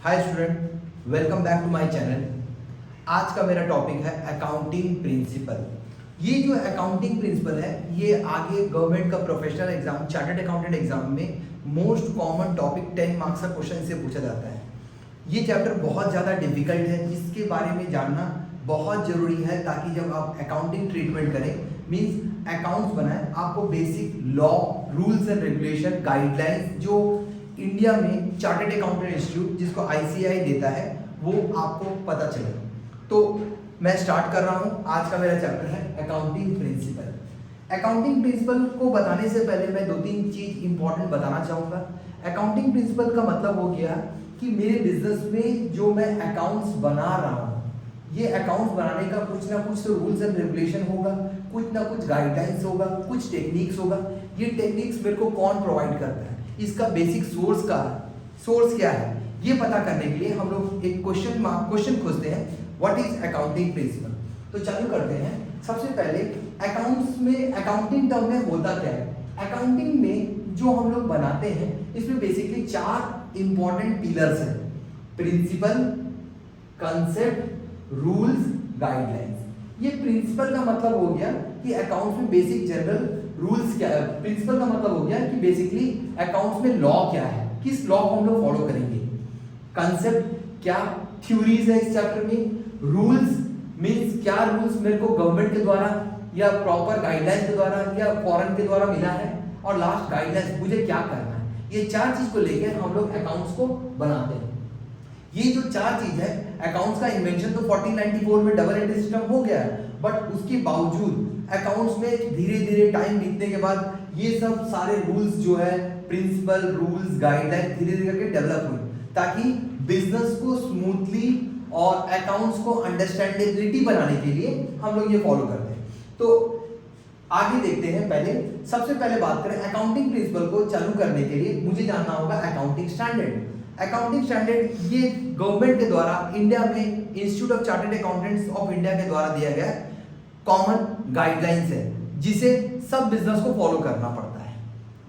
Hi student, welcome back to my channel. आज का मेरा टॉपिक है अकाउंटिंग प्रिंसिपल। ये जो अकाउंटिंग प्रिंसिपल है ये आगे गवर्नमेंट का professional exam chartered accountant exam में मोस्ट कॉमन टॉपिक 10 मार्क्स का क्वेश्चन से पूछा जाता है। ये चैप्टर बहुत ज़्यादा डिफिकल्ट है, जिसके बारे में जानना बहुत ज़रूरी है ताकि जब आप अकाउंटिंग ट्रीटमेंट करें मीन्स अकाउंट्स बनाएं, आपको basic law, rules and regulation, guidelines जो इंडिया में चार्टर्ड अकाउंटेंट इंस्टीट्यूट जिसको आईसीएआई देता है वो आपको पता चले। तो मैं स्टार्ट कर रहा हूँ। आज का मेरा चैप्टर है अकाउंटिंग प्रिंसिपल। अकाउंटिंग प्रिंसिपल को बताने से पहले मैं 2-3 चीज इंपॉर्टेंट बताना चाहूँगा। अकाउंटिंग प्रिंसिपल का मतलब हो गया कि मेरे बिजनेस में जो मैं अकाउंट्स बना रहा हूँ, ये अकाउंट्स बनाने का कुछ ना कुछ तो रूल्स एंड रेगुलेशन होगा, कुछ ना कुछ गाइडलाइंस होगा, कुछ टेक्निक्स होगा। ये टेक्निक्स मेरे को कौन प्रोवाइड करता है, इसका बेसिक सोर्स क्या है, ये पता करने के लिए हम लोग एक क्वेश्चन खोजते हैं, व्हाट इज अकाउंटिंग प्रिंसिपल। तो चालू करते हैं। सबसे पहले अकाउंट्स में, अकाउंटिंग टर्म में होता क्या है। अकाउंटिंग में जो हम लोग बनाते हैं इसमें बेसिकली 4 इंपॉर्टेंट पिलर्स हैं: प्रिंसिपल, कंसेप्ट, रूल्स, गाइडलाइंस। ये प्रिंसिपल का मतलब हो गया कि अकाउंट्स में बेसिक जनरल रूल्स क्या है। प्रिंसिपल का मतलब हो गया कि बेसिकली अकाउंट्स में लॉ क्या है, किस लॉ को हम लोग फॉलो करेंगे। कंसेप्ट क्या थ्योरीज है इस चैप्टर में। रूल्स मींस क्या रूल्स मेरे को गवर्नमेंट के द्वारा या प्रॉपर गाइडलाइंस के द्वारा या फॉरेन के द्वारा मिला है। और लास्ट गाइडलाइंस, मुझे क्या करना है। ये 4 चीज को लेकर हम लोग अकाउंट्स को बनाते हैं। ये जो 4 चीज है, अकाउंट्स का इन्वेंशन तो 1494 में डबल एंट्री सिस्टम हो गया, बट उसके बावजूद अकाउंट्स में धीरे धीरे टाइम बीतने के बाद ये सब सारे रूल्स जो है, प्रिंसिपल, रूल्स, गाइडलाइन धीरे धीरे करके डेवलप हुए ताकि बिजनेस को स्मूथली और अकाउंट्स को अंडरस्टैंडेबिलिटी बनाने के लिए हम लोग ये फॉलो करते हैं। तो आगे देखते हैं। पहले सबसे पहले बात करें अकाउंटिंग प्रिंसिपल को चालू करने के लिए मुझे जानना होगा अकाउंटिंग स्टैंडर्ड। अकाउंटिंग स्टैंडर्ड ये गवर्नमेंट के द्वारा इंडिया में institute of chartered accountants of India के द्वारा दिया गया कॉमन गाइडलाइंस है जिसे सब बिजनेस को फॉलो करना पड़ता है।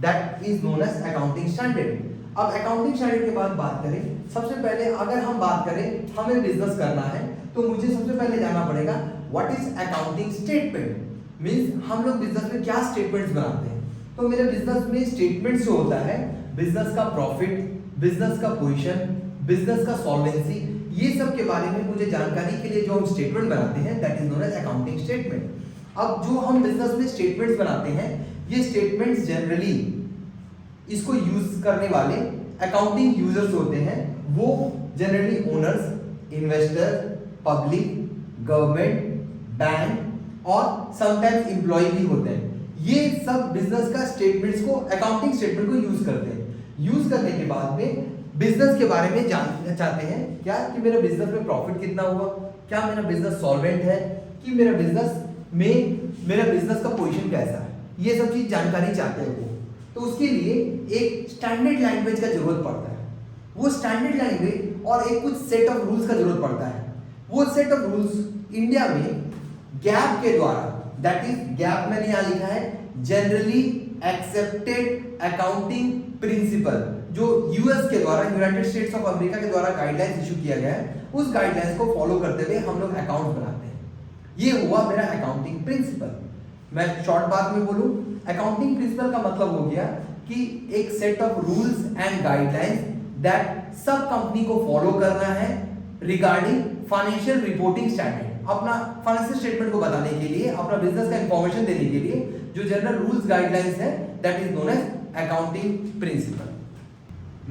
That is known as accounting standard. अब अकाउंटिंग स्टैंडर्ड के बाद बात करें, सबसे पहले अगर हम बात करें हमें बिजनेस करना है तो मुझे सबसे पहले जानना पड़ेगा what is accounting statement. Means हम लोग बिजनेस में क्या स्टेटमेंट्स बनाते हैं। तो मेरे बिजनेस में स्टेटमेंट्स जो होता है, बिजनेस का प्रॉफिट, बिजनेस का पोजीशन, बिजनेस का सॉल्वेंसी, ये सब के बारे में मुझे जानकारी के लिए जो हम स्टेटमेंट बनाते हैं that is known as accounting statement. अब जो हम बिजनेस में स्टेटमेंट्स बनाते हैं, ये स्टेटमेंट्स जनरली इसको यूज करने वाले अकाउंटिंग यूजर्स होते हैं। वो generally owners, investor, public, government, bank और समटाइम्स एम्प्लॉय भी होते हैं। ये सब बिजनेस का स्टेटमेंट्स को, अकाउंटिंग स्टेटमेंट को यूज करते हैं। यूज करने के बाद में बिजनेस के बारे में जानना चाहते हैं क्या कि मेरे बिजनेस में प्रॉफिट कितना हुआ, क्या मेरा बिजनेस सॉल्वेंट है, कि मेरा बिजनेस का पोजीशन कैसा है, ये सब चीज जानकारी चाहते हैं वो। तो उसके लिए एक स्टैंडर्ड लैंग्वेज का जरूरत पड़ता है। वो स्टैंडर्ड लैंग्वेज और एक कुछ सेट ऑफ रूल्स का जरूरत पड़ता है। वो सेट ऑफ रूल्स इंडिया में गैप के द्वारा, दैट इज गैप मैंने यहां लिखा है जनरली एक्सेप्टेड अकाउंटिंग प्रिंसिपल, जो यूएस के द्वारा, यूनाइटेड स्टेट्स ऑफ अमेरिका के द्वारा गाइडलाइंस इशू किया गया है, उस गाइडलाइंस को फॉलो करते हुए हम लोग अकाउंट बनाते हैं। ये हुआ मेरा अकाउंटिंग प्रिंसिपल। मैं शॉर्ट बात में बोलूं, अकाउंटिंग प्रिंसिपल का मतलब हो गया कि एक set of rules and guidelines that सब कंपनी को फॉलो करना है रिगार्डिंग फाइनेंशियल रिपोर्टिंग स्टैंडर्ड। अपना फाइनेंशियल स्टेटमेंट को बताने के लिए, अपना बिजनेस का इंफॉर्मेशन देने के लिए जो जनरल रूल्स गाइडलाइंस है that is known as accounting principle.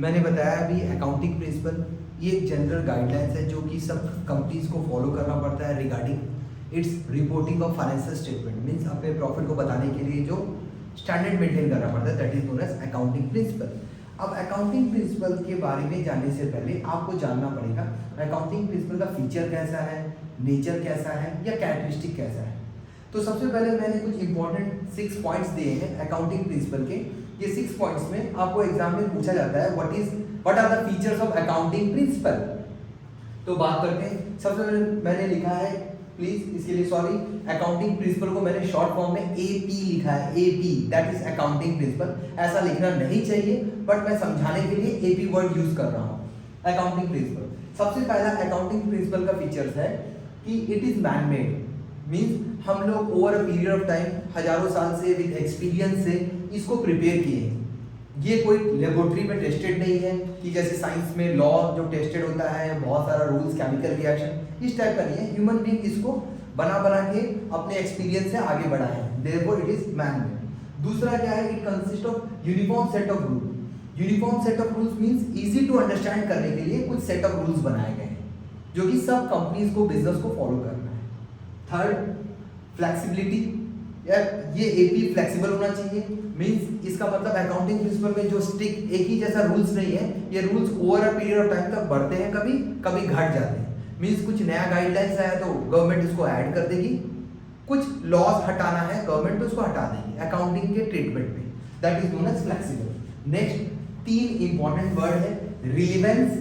मैंने बताया अभी अकाउंटिंग प्रिंसिपल ये एक जनरल गाइडलाइंस है जो कि सब कंपनीज को फॉलो करना पड़ता है regarding it's reporting of financial statement. Means अपने प्रॉफिट को बताने के लिए जो स्टैंडर्ड मेंटेन करना पड़ता है that is known as accounting principle. अब अकाउंटिंग प्रिंसिपल के बारे में जानने से पहले आपको जानना पड़ेगा अकाउंटिंग प्रिंसिपल का फीचर कैसा है, नेचर कैसा है या कैरेक्टरिस्टिक कैसा है। तो सबसे पहले मैंने कुछ इंपॉर्टेंट 6 पॉइंट्स दिए हैं अकाउंटिंग प्रिंसिपल के। ये 6 पॉइंट्स में आपको एग्जाम में पूछा जाता है what are the features of accounting principle. तो बात करते हैं। सबसे पहले मैंने लिखा है, प्लीज इसके लिए सॉरी, अकाउंटिंग प्रिंसिपल को मैंने शॉर्ट फॉर्म में एपी लिखा है। AP that is accounting principle. ऐसा लिखना नहीं चाहिए बट मैं समझाने के लिए एपी वर्ड यूज कर रहा हूँ। अकाउंटिंग प्रिंसिपल, सबसे पहला अकाउंटिंग प्रिंसिपल का फीचर्स है कि it is man made, means हम लोग over a period of time हजारों साल से विद एक्सपीरियंस से इसको प्रिपेयर किए हैं। ये कोई लेबोरेटरी में टेस्टेड नहीं है कि जैसे साइंस में लॉ जो टेस्टेड होता है, बहुत सारा रूल्स, केमिकल रिएक्शन, इस टाइप का नहीं है। ह्यूमन बीइंग इसको बना के अपने एक्सपीरियंस से आगे बढ़ा है, therefore it is man made. दूसरा क्या है, it consist of uniform set of rule. Uniform set of rules means easy to understand करने के लिए कुछ सेट ऑफ रूल्स बनाए गए हैं जो कि सब कंपनीज को, बिजनेस को फॉलो करना है। थर्ड, फ्लेक्सिबिलिटी, ये एपी फ्लेक्सिबल होना चाहिए, मींस इसका मतलब अकाउंटिंग प्रिंसिपल में जो स्टिक एक ही जैसा रूल्स नहीं है, ये rules over a period of time तक बढ़ते हैं, कभी कभी घट जाते हैं। मींस कुछ नया गाइडलाइंस आया तो गवर्नमेंट इसको ऐड कर देगी, कुछ लॉज हटाना है गवर्नमेंट तो उसको हटा देगी अकाउंटिंग के ट्रीटमेंट में, that is known as flexible. Next, तीन इंपॉर्टेंट वर्ड है, रिलेवेंस,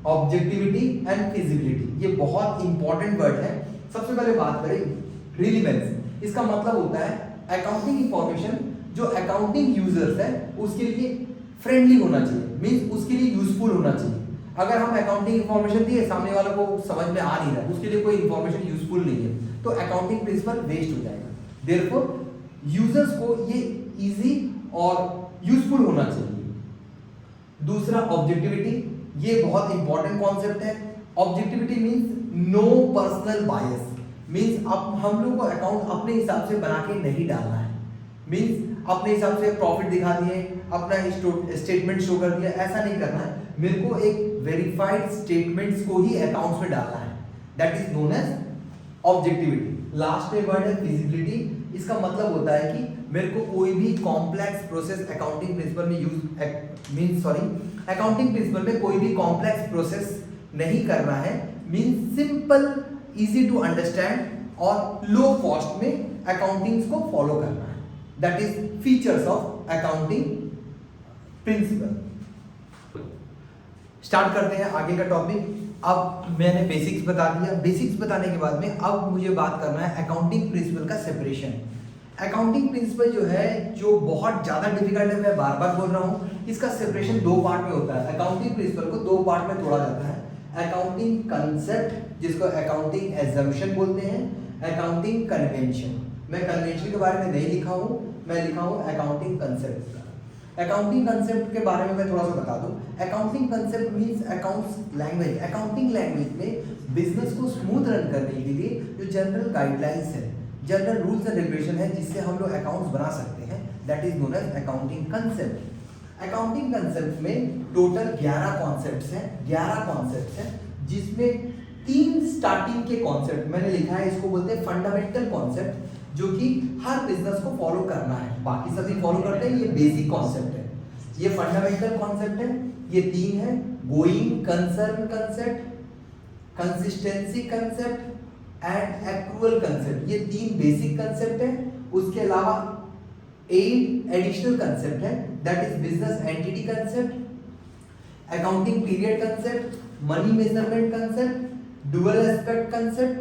ऑब्जेक्टिविटी एंड फिजिबिलिटी। ये बहुत इंपॉर्टेंट वर्ड है। सबसे पहले बात करें रिलेवेंस, इसका मतलब होता है अकाउंटिंग इंफॉर्मेशन जो अकाउंटिंग यूजर्स है उसके लिए फ्रेंडली होना चाहिए, मींस उसके लिए यूजफुल होना चाहिए। अगर हम अकाउंटिंग इंफॉर्मेशन दिए, सामने वालों को समझ में आ नहीं रहा है, उसके लिए कोई इंफॉर्मेशन यूजफुल नहीं है, तो अकाउंटिंग प्रिंसिपल वेस्ट हो जाएगा। देयरफॉर यूजर्स को ये इजी और यूजफुल होना चाहिए। दूसरा, ऑब्जेक्टिविटी, ये बहुत इंपॉर्टेंट कॉन्सेप्ट है। Objectivity means no personal bias, means अब हम लोग को अकाउंट अपने हिसाब से बना के नहीं डालना है, मींस अपने हिसाब से प्रॉफिट दिखा दिए, अपना स्टेटमेंट शो कर दिया, ऐसा नहीं करना है। मेरे को एक वेरीफाइड स्टेटमेंट्स को ही अकाउंट्स में डालना है, that is known as objectivity. Last में वर्ड है फिजिबिलिटी, इसका मतलब होता है कि मेरे को कोई भी कॉम्प्लेक्स प्रोसेस अकाउंटिंग प्रिंसिपल में अकाउंटिंग प्रिंसिपल में कोई भी कॉम्प्लेक्स प्रोसेस नहीं करना है, means simple, easy to understand और लो कॉस्ट में अकाउंटिंग को फॉलो करना है, that is features of accounting principle. Start करते हैं आगे का टॉपिक। अब मैंने बेसिक्स बता दिया, बेसिक्स बताने के बाद में अब मुझे बात करना है अकाउंटिंग प्रिंसिपल का सेपरेशन। अकाउंटिंग प्रिंसिपल जो है, जो बहुत ज्यादा डिफिकल्ट है, मैं बार बार बोल रहा हूँ, इसका सेपरेशन दो पार्ट में होता है। अकाउंटिंग प्रिंसिपल को दो पार्ट में तोड़ा जाता है, अकाउंटिंग कंसेप्ट जिसको अकाउंटिंग एजम्पशन बोलते हैं, अकाउंटिंग कन्वेंशन। मैं कन्वेंशन के बारे में नहीं लिखा हूँ, मैं लिखा हूँ अकाउंटिंग कंसेप्ट का। अकाउंटिंग कंसेप्ट के बारे में मैं थोड़ा सा बता दूं। Accounting concept means accounts language. Accounting language में बिजनेस को स्मूथ रन करने के लिए जो जनरल गाइडलाइंस है, जनरल रूल्स एंड रेगुलेशन है, जिससे हम लोग अकाउंट्स बना सकते हैं, that is known as accounting concept. Accounting concept में टोटल 11 कॉन्सेप्ट्स हैं, 11 कॉन्सेप्ट्स हैं, जिसमें 3 स्टार्टिंग के कॉन्सेप्ट मैंने लिखा है, इसको बोलते हैं फंडामेंटल कॉन्सेप्ट, जो कि हर बिजनेस को फॉलो करना है। बाकी सभी फॉलो करते हैं, ये बेसिक कॉन्सेप्ट है, ये फंडामेंटल कॉन्सेप्ट है। ये 3 है, going concern concept, consistency concept and accrual concept. ये 3 बेसिक कंसेप्ट है। उसके अलावा 8 एडिशनल कंसेप्ट है, that is business entity concept, accounting period concept, money measurement concept, dual aspect concept,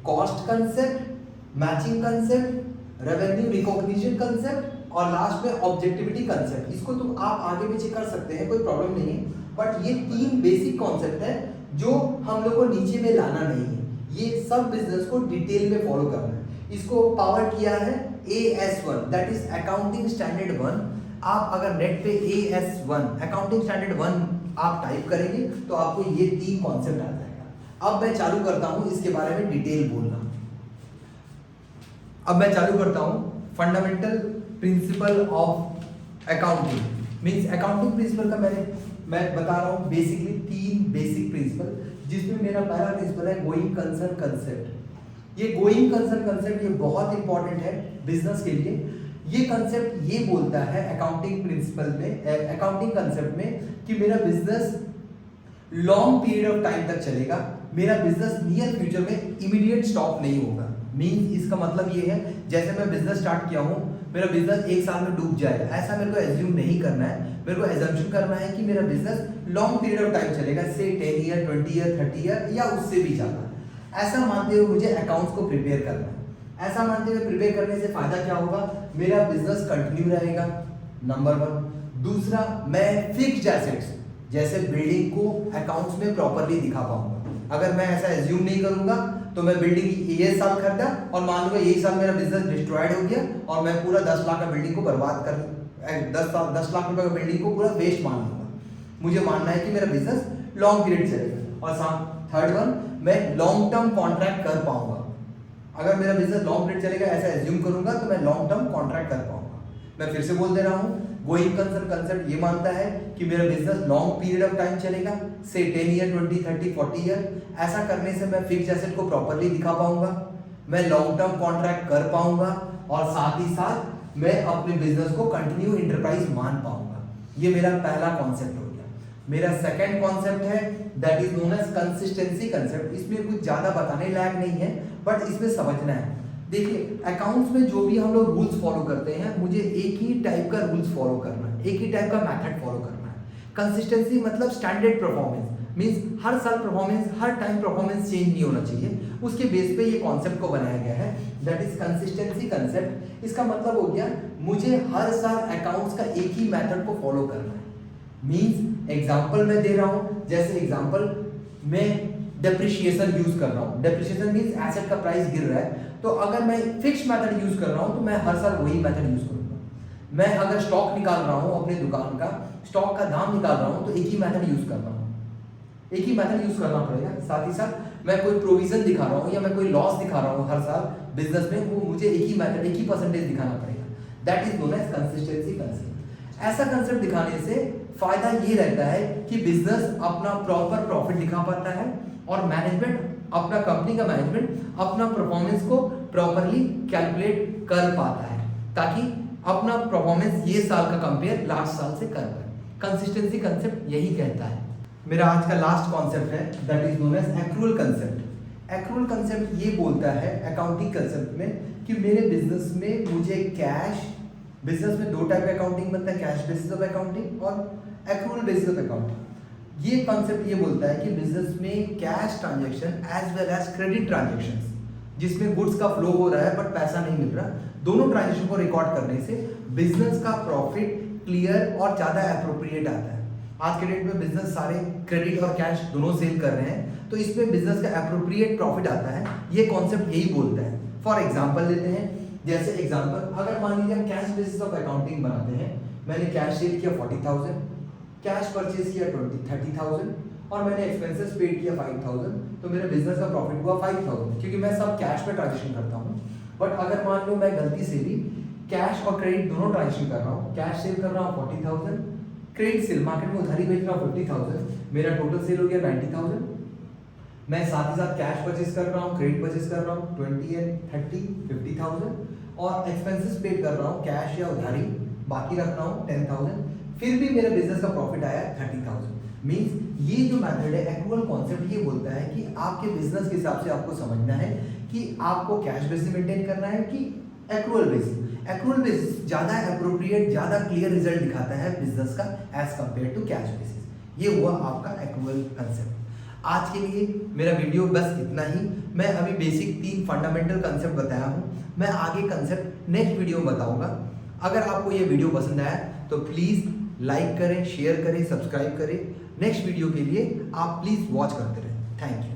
cost concept, matching concept, revenue recognition concept और last में objectivity concept. इसको तो आप आगे पीछे कर सकते हैं, कोई प्रॉब्लम नहीं है, बट ये 3 बेसिक कॉन्सेप्ट है जो हम लोग को नीचे में लाना नहीं है। ये सब बिजनेस को डिटेल में फॉलो करना है। इसको पावर किया है AS1, that is accounting standard 1। आप अगर नेट पे AS1 अकाउंटिंग स्टैंडर्ड 1 आप टाइप करेंगे तो आपको ये 3 कॉन्सेप्ट आ जाएगा। अब मैं चालू करता हूं इसके बारे में डिटेल बोलना। अब मैं चालू करता हूं fundamental principle of accounting, means accounting principle का मैं बता रहा हूं बेसिकली 3 बेसिक प्रिंसिपल, जिसमें मेरा पहला प्रिंसिपल है गोइंग कंसर्न कंसेप्ट। ये गोइंग कंसर्न कंसेप्ट ये बहुत इंपॉर्टेंट है बिजनेस के लिए। ये कंसेप्ट ये बोलता है अकाउंटिंग प्रिंसिपल में, अकाउंटिंग कंसेप्ट में, कि मेरा business long period of time तक चलेगा, मेरा बिजनेस नियर फ्यूचर में इमीडिएट स्टॉप नहीं होगा। मींस इसका मतलब ये है, जैसे मैं बिजनेस स्टार्ट किया हूँ, मेरा बिजनेस 1 साल में डूब जाएगा, ऐसा मेरे को एज्यूम नहीं करना है। मेरे को एजम्पशन करना है कि मेरा business long period of time चलेगा, से 10 ईयर, 20 ईयर, 30 ईयर या उससे भी ज़्यादा। ऐसा मानते हुए मुझे अकाउंट्स को प्रिपेयर करना है। ऐसा मानते हुए प्रिपेयर करने से फायदा क्या होगा, मेरा बिजनेस कंटिन्यू रहेगा, नंबर 1। दूसरा, मैं फिक्स्ड एसेट्स, जैसे बिल्डिंग को अकाउंट्स में प्रॉपरली दिखा पाऊंगा। अगर मैं ऐसा एज्यूम नहीं करूंगा तो मैं बिल्डिंग ये साल खरीदा और मान लूंगा यही साल मेरा बिजनेस डिस्ट्रॉयड हो गया और मैं पूरा 10 लाख का बिल्डिंग को बर्बाद कर 10 लाख रुपए का बिल्डिंग को पूरा वेस्ट मान लूंगा। मुझे मानना है कि मेरा बिजनेस लॉन्ग पीरियड चलेगा। और थर्ड वन, मैं लॉन्ग टर्म कॉन्ट्रैक्ट कर पाऊंगा। अगर मेरा बिजनेस लॉन्ग पीरियड चलेगा ऐसा एज्यूम करूंगा तो मैं लॉन्ग टर्म कॉन्ट्रैक्ट कर पाऊंगा। मैं फिर से बोल दे रहा हूँ, गोइंग कंसर्न कंसेप्ट ये मानता है कि मेरा business long period of time चलेगा, से 10 ईयर, 20, 30, 40 ईयर। ऐसा करने से मैं फिक्स एसेट को प्रॉपरली दिखा पाऊंगा, मैं लॉन्ग टर्म कॉन्ट्रैक्ट कर पाऊंगा और साथ ही साथ मैं अपने बिजनेस को कंटिन्यू इंटरप्राइज मान पाऊंगा। ये मेरा पहला कॉन्सेप्ट हो गया। मेरा सेकंड कॉन्सेप्ट है that is known as consistency concept. इसमें कुछ ज्यादा बताने लायक नहीं है बट इसमें समझना है। देखिए अकाउंट्स में जो भी हम लोग रूल्स फॉलो करते हैं, मुझे एक ही टाइप का रूल्स फॉलो करना है, एक ही टाइप का मेथड फॉलो करना है। कंसिस्टेंसी मतलब स्टैंडर्ड परफॉर्मेंस, मींस हर साल परफॉर्मेंस, हर टाइम परफॉर्मेंस चेंज नहीं होना चाहिए। उसके बेस पे ये कॉन्सेप्ट को बनाया गया है, दैट इज कंसिस्टेंसी कंसेप्ट। इसका मतलब हो गया मुझे हर साल अकाउंट्स का एक ही मेथड को फॉलो करना है। मींस एग्जांपल मैं दे रहा हूं, जैसे एग्जांपल मैं डेप्रिशिएशन यूज कर रहा हूं। डेप्रिशिएशन मींस एसेट का प्राइस गिर रहा है, तो अगर मैं फिक्स मेथड यूज कर रहा हूं तो मैं हर साल वही मेथड यूज करूंगा। मैं अगर स्टॉक निकाल रहा हूं अपने दुकान का, स्टॉक का दाम निकाल रहा हूं तो एक ही मेथड यूज कर रहा हूं, एक ही मेथड यूज करना पड़ेगा। साथ ही साथ मैं कोई प्रोविजन दिखा रहा हूं या मैं कोई लॉस दिखा रहा हूं हर साल बिजनेस में, वो मुझे एक ही मेथड, एक ही परसेंटेज दिखाना पड़ेगा। That is known as consistency concept. ऐसा कंसेप्ट दिखाने से फायदा ये रहता है कि बिजनेस अपना प्रॉपर प्रॉफिट दिखा पाता है और मैनेजमेंट, अपना कंपनी का मैनेजमेंट अपना परफॉर्मेंस को प्रॉपरली कैलकुलेट कर पाता है, ताकि अपना परफॉर्मेंस ये साल का कंपेयर लास्ट साल से कर पाए। कंसिस्टेंसी कंसेप्ट यही कहता है। मेरा आज का लास्ट कॉन्सेप्ट है that is known as accrual concept. Accrual concept ये बोलता है अकाउंटिंग कंसेप्ट में कि मेरे बिजनेस में मुझे कैश, बिजनेस में दो टाइप का अकाउंटिंग बनता है, कैश बेसिस ऑफ अकाउंटिंग और एक्रूअल बेसिस ऑफ अकाउंटिंग। ये कॉन्सेप्ट ये बोलता है कि बिजनेस में cash transaction as well as credit transaction, जिसमें गुड्स का फ्लो हो रहा है बट पैसा नहीं मिल रहा, दोनों ट्रांजैक्शन को रिकॉर्ड करने से बिजनेस का प्रॉफिट क्लियर और ज़्यादा अप्रोप्रिएट आता है। आज के डेट में बिजनेस सारे क्रेडिट और कैश दोनों सेल कर रहे हैं, तो इसमें बिजनेस का अप्रोप्रिएट प्रॉफिट आता है। ये कॉन्सेप्ट यही बोलता है। फॉर एग्जाम्पल लेते हैं, जैसे एग्जाम्पल अगर मान लीजिए हम कैश बेसिस ऑफ अकाउंटिंग बनाते हैं, मैंने कैश सेल किया 40,000, कैश परचेज किया 30,000 और मैंने एक्सपेंसेस पेड किया 5,000, तो मेरे बिजनेस का प्रॉफिट हुआ 5,000, क्योंकि मैं सब कैश में ट्रांजेक्शन करता हूँ। बट अगर मान लो मैं गलती से भी कैश और क्रेडिट दोनों ट्रांजेक्शन कर रहा हूँ, कैश सेल कर रहा हूँ 40,000, क्रेडिट सेल मार्केट में उधारी बेच रहा हूँ 50,000, मेरा टोटल सेल हो गया 90,000। मैं साथ ही साथ कैश परचेज कर रहा हूँ, क्रेडिट परचेज कर रहा हूँ 20 एंड 30, 50,000 और एक्सपेंसेस पेड कर रहा हूँ कैश या उधारी, बाकी रख रहा हूँ 10,000, फिर भी मेरे बिजनेस का प्रॉफिट आया 30,000। मींस ये जो मेथड है एक्रूअल कॉन्सेप्ट ये बोलता है कि आपके बिजनेस के हिसाब से आपको समझना है कि आपको कैश बेसिस मेंटेन करना है कि एक्रूअल बेसिस। एक्रूअल बेसिस ज़्यादा अप्रोप्रिएट, ज़्यादा क्लियर रिजल्ट दिखाता है बिजनेस का as compare to cash basis. ये हुआ आपका एक्रूअल कंसेप्ट। आज के लिए मेरा वीडियो बस इतना ही। मैं अभी बेसिक 3 फंडामेंटल कंसेप्ट बताया हूँ, मैं आगे कंसेप्ट नेक्स्ट वीडियो में बताऊँगा। अगर आपको ये वीडियो पसंद आया तो प्लीज़ लाइक करें, शेयर करें, सब्सक्राइब करें। नेक्स्ट वीडियो के लिए आप प्लीज़ वॉच करते रहें। Thank you.